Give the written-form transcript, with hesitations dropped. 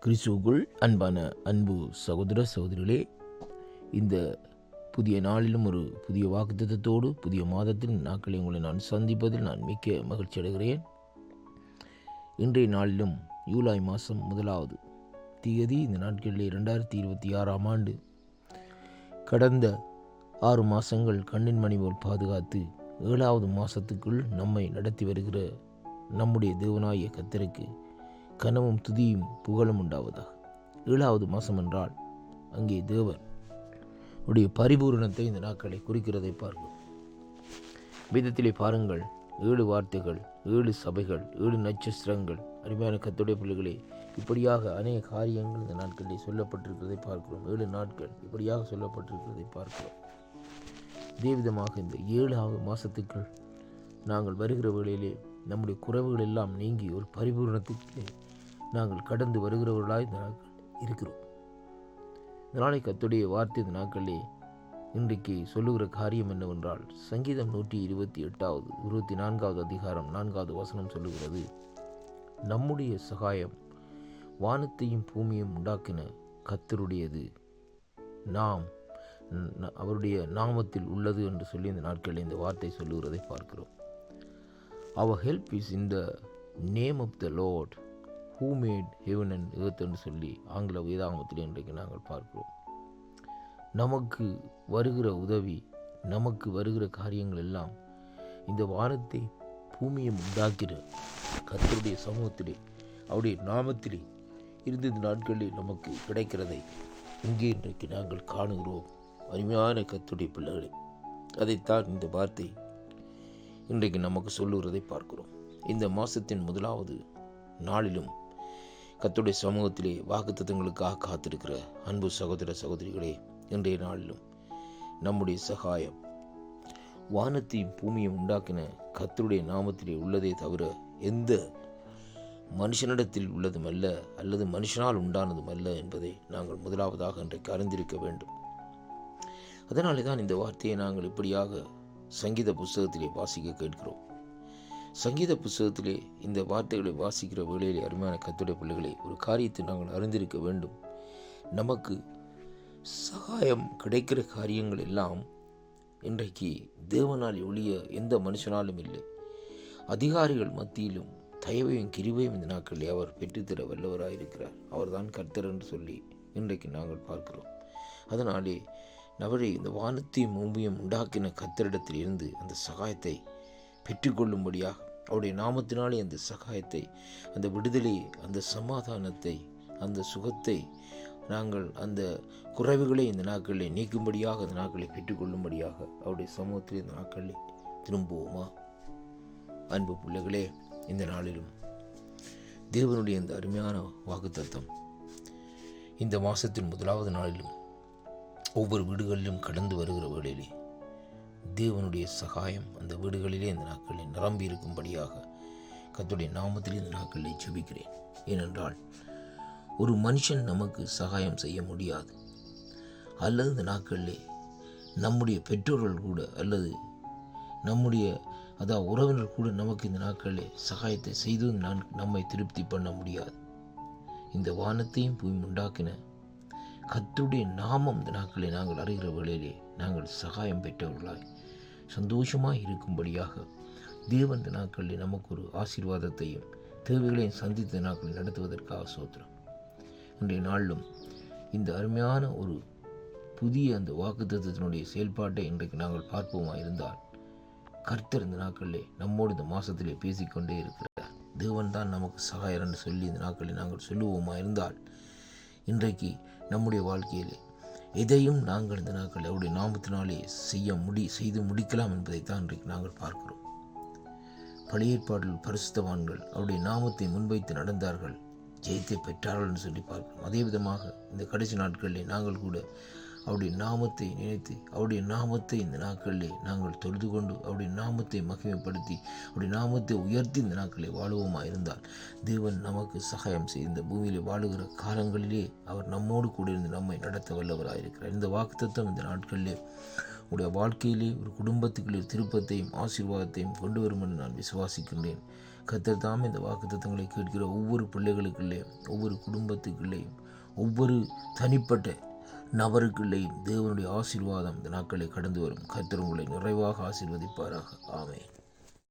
கிறிஸ்துவுக்குள் அன்பான அன்பு சகோதர சகோதரிகளே, இந்த புதிய நாளிலும் ஒரு புதிய வாக்குத்தத்தத்தோடு புதிய மாதத்தின் நாட்களில் உங்களை நான் சந்திப்பதில் நான் மிக்க மகிழ்ச்சி அடைகிறேன். இன்றைய நாளிலும் ஜூலை மாதம் 1ஆவது தேதி, இந்த நாட்களிலே 2026ஆம் ஆண்டு கடந்த 6 மாதங்கள் கண்ணின் மணி போல் பாதுகாத்து 7வது மாதத்துக்குள் நம்மை நடத்தி வருகிற நம்முடைய தேவனாகிய கர்த்தருக்கு கனமும் துதியும் புகழும் உண்டாவதாக. 7வது மாதம் என்றால் அங்கே தேவன் உடைய பரிபூரணத்தை இந்த நாட்களை குறிக்கிறதை பார்க்கும் விதத்திலே பாருங்கள். 7 வார்த்தைகள், 7 சபைகள், 7 நட்சத்திரங்கள். அருமையான கர்த்தருடைய பிள்ளைகளே, இப்படியாக அநேக காரியங்கள் இந்த நாட்களிலே சொல்லப்பட்டிருக்கிறதை பார்க்கிறோம். 7 நாட்கள் இப்படியாக சொல்லப்பட்டிருக்கிறதை பார்க்கிறோம். இதேவிதமாக இந்த 7வது மாதத்துக்குள் நாங்கள் வருகிற வேளையிலே நம்முடைய குறைவுகள் எல்லாம் நீங்கி ஒரு பரிபூரணத்துக்கு நாங்கள் கடந்து வருகிறவர்களாய் இந்த நாட்கள் இருக்கிறோம். இந்த நாளை கர்த்தருடைய வார்த்தை இந்த நாட்களிலே இன்றைக்கு சொல்லுகிற காரியம் என்னவென்றால், சங்கீதம் 128வது 24வது அதிகாரம் 4வது வசனம் சொல்லுகிறது, நம்முடைய சகாயம் வானத்தையும் பூமியையும் உண்டாக்கின கர்த்தருடையது, நாம் அவருடைய நாமத்தில் உள்ளது என்று சொல்லி இந்த நாட்களில் இந்த வார்த்தை சொல்லுகிறதை பார்க்கிறோம். Our help is in the name of the Lord who made heaven and earth என்று சொல்லி ஆங்கில வேதாகமத்தில் இன்றைக்கு நாங்கள் பார்க்கிறோம். நமக்கு வருகிற உதவி, நமக்கு வருகிற காரியங்கள் எல்லாம் இந்த வானத்தை பூமியை உண்டாக்கிற கர்த்தருடைய சமூகத்திலே அவருடைய நாமத்திலே இருந்து இந்த நாட்களில் நமக்கு கிடைக்கிறதை இங்கே இன்றைக்கு நாங்கள் காணுகிறோம். அருமையான கர்த்தருடைய பிள்ளைகளே, அதைத்தான் இந்த வார்த்தை இன்றைக்கு நமக்கு சொல்லுகிறதை பார்க்கிறோம். இந்த மாதத்தின் 1வது நாளிலும் கர்த்தருடைய சமூகத்திலே வாக்குத்தத்தங்களுக்காக காத்திருக்கிற அன்பு சகோதர சகோதரிகளே, இன்றைய நாளிலும் நம்முடைய சகாயம் வானத்தையும் பூமியும் உண்டாக்கின கர்த்தருடைய நாமத்திலே உள்ளதே தவிர எந்த மனுஷனிடத்தில் உள்ளதுமல்ல அல்லது மனுஷனால் உண்டானதுமல்ல என்பதை நாங்கள் முதலாவதாக இன்றைக்கு அறிந்திருக்க வேண்டும். அதனாலே தான் இந்த வார்த்தையை நாங்கள் இப்படியாக சங்கீத புஸ்தகத்திலே வாசிக்க கேட்கிறோம். சங்கீத புஸ்தகத்திலே இந்த வார்த்தைகளை வாசிக்கிற வேளையிலே அருமையான கர்த்தருடைய பிள்ளைகளே, ஒரு காரியத்தை நாங்கள் அறிந்திருக்க வேண்டும். நமக்கு சகாயம் கிடைக்கிற காரியங்கள் எல்லாம் இன்றைக்கு தேவனால் ஒழிய எந்த மனுஷனாலும் இல்லை. அதிகாரிகள் மத்தியிலும் தயவையும் கிருபையும் இந்த நாட்களில் அவர் பெற்றுத்தர வல்லவராயிருக்கிறார். அவர்தான் கர்த்தர் என்று சொல்லி இன்றைக்கு நாங்கள் பார்க்கிறோம். அதனாலே அவரை இந்த வானத்தையும் பூமியும் உண்டாக்கின கர்த்தரிடத்தில் இருந்து அந்த சகாயத்தை பெற்றுக்கொள்ளும்படியாக அவருடைய நாமத்தினாலே அந்த சகாயத்தை, அந்த விடுதலையை, அந்த சமாதானத்தை, அந்த சுகத்தை நாங்கள் அந்த குறைவுகளை இந்த நாட்களில் நீக்கும்படியாக அந்த நாட்களை பெற்றுக்கொள்ளும்படியாக அவருடைய சமூகத்தில் இந்த நாட்களில் திரும்புவோமா? அன்பு பிள்ளைகளே, இந்த நாளிலும் தேவனுடைய இந்த அருமையான வாக்குத்தத்தம் இந்த மாதத்தின் 1வது நாளிலும் ஒவ்வொரு வீடுகளிலும் கடந்து வருகிற வேளையிலே தேவனுடைய சகாயம் அந்த வீடுகளிலே இந்த நாட்களில் நிரம்பி இருக்கும்படியாக கர்த்தருடைய நாமத்தில் இந்த நாட்களில் ஜெபிக்கிறேன். ஏனென்றால் ஒரு மனுஷன் நமக்கு சகாயம் செய்ய முடியாது, அல்லது இந்த நாட்களிலே நம்முடைய பெற்றோர்கள் கூட அல்லது நம்முடைய உறவினர் கூட நமக்கு இந்த நாட்களிலே சகாயத்தை செய்து நம்மை திருப்தி பண்ண முடியாது. இந்த வானத்தையும் பூமி உண்டாக்கின கர்த்தருடைய நாமம் இந்த நாட்களை நாங்கள் அறிகிற வேளையிலே நாங்கள் சகாயம் பெற்றவர்களாய் சந்தோஷமாய் இருக்கும்படியாக தேவன் இந்த நாட்களில் நமக்கு ஒரு ஆசீர்வாதத்தையும் தேவைகளையும் சந்தித்த நாட்களில் நடத்துவதற்காக சோத்திரம். இன்றைய நாளிலும் இந்த அருமையான ஒரு புதிய அந்த வாக்குத்தத்தத்தினுடைய செயல்பாட்டை இன்றைக்கு நாங்கள் பார்ப்போமா இருந்தால், கர்த்தர் இந்த நாட்களிலே நம்மோடு இந்த மாதத்திலே பேசிக்கொண்டே இருக்கிறார். தேவன் தான் நமக்கு சகாயர் என்று சொல்லி இந்த நாட்களில் நாங்கள் சொல்லுவோமா இருந்தால், இன்றைக்கு நம்முடைய வாழ்க்கையிலே எதையும் நாங்கள் இந்த நாட்கள் அவருடைய நாமத்தினாலே செய்து முடிக்கலாம் என்பதைத்தான் இன்றைக்கு நாங்கள் பார்க்கிறோம். பழைய ஏற்பாட்டில் பரிசுத்தவான்கள் அவருடைய நாமத்தை முன்வைத்து நடந்தார்கள், ஜெயத்தை பெற்றார்கள் என்று சொல்லி பார்க்கிறோம். அதே விதமாக இந்த கடைசி நாட்களிலே நாங்கள் கூட அவருடைய நாமத்தை நினைத்து அவருடைய நாமத்தை இந்த நாட்களிலே நாங்கள் தொழுது கொண்டு அவருடைய நாமத்தை மகிமைப்படுத்தி அவருடைய நாமத்தை உயர்த்தி இந்த நாட்களை வாழுவோமா இருந்தால், தேவன் நமக்கு சகாயம் செய்து இந்த பூமியிலே வாழுகிற காலங்களிலே அவர் நம்மோடு கூட இருந்து நம்மை நடத்த வல்லவராயிருக்கிறார். இந்த வாக்குத்தத்தம் இந்த நாட்களிலே உடைய வாழ்க்கையிலே ஒரு குடும்பத்துக்குள்ளே திருப்பத்தையும் ஆசீர்வாதத்தையும் கொண்டு வரும் என்று நான் விசுவாசிக்கின்றேன். கர்த்தர் தாமே இந்த வாக்குத்தத்தங்களை கேட்கிற ஒவ்வொரு பிள்ளைகளுக்குள்ளேயும், ஒவ்வொரு குடும்பத்துக்குள்ளேயும், ஒவ்வொரு தனிப்பட்ட நபருக்குள்ளேயும் தேவனுடைய ஆசீர்வாதம் இந்த நாட்களை கடந்து வரும். கர்த்தர் உங்களை நிறைவாக ஆசீர்வதிப்பாராக. ஆமென்.